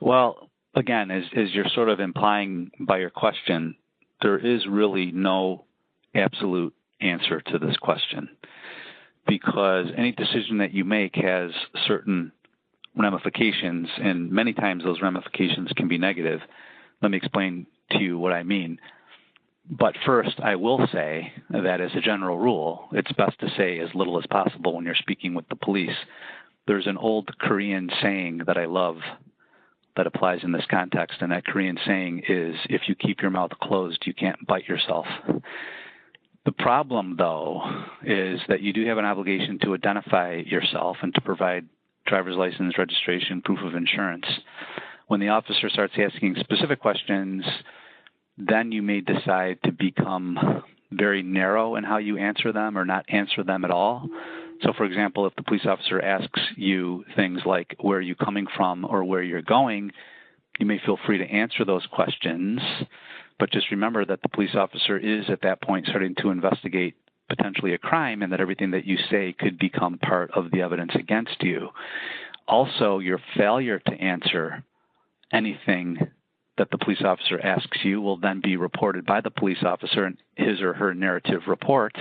Well, again, as you're sort of implying by your question, there is really no absolute answer to this question, because any decision that you make has certain ramifications, and many times those ramifications can be negative. Let me explain to you what I mean. But first, I will say that as a general rule, it's best to say as little as possible when you're speaking with the police. There's an old Korean saying that I love that applies in this context, and that Korean saying is, if you keep your mouth closed, you can't bite yourself. The problem, though, is that you do have an obligation to identify yourself and to provide driver's license, registration, proof of insurance. When the officer starts asking specific questions, then you may decide to become very narrow in how you answer them or not answer them at all. So, for example, if the police officer asks you things like, where are you coming from or where you're going, you may feel free to answer those questions. But just remember that the police officer is at that point starting to investigate potentially a crime, and that everything that you say could become part of the evidence against you. Also, your failure to answer anything that the police officer asks you will then be reported by the police officer in his or her narrative report.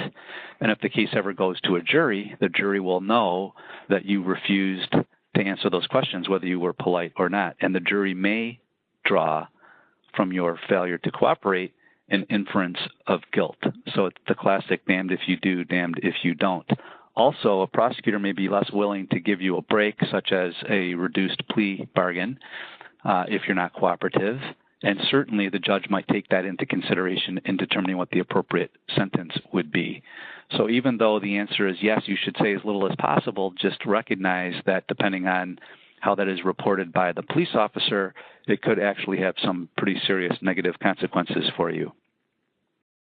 And if the case ever goes to a jury, the jury will know that you refused to answer those questions, whether you were polite or not. And the jury may draw from your failure to cooperate an inference of guilt. So it's the classic damned if you do, damned if you don't. Also, a prosecutor may be less willing to give you a break, such as a reduced plea bargain, if you're not cooperative. And certainly the judge might take that into consideration in determining what the appropriate sentence would be. So even though the answer is yes, you should say as little as possible, just recognize that depending on how that is reported by the police officer, it could actually have some pretty serious negative consequences for you.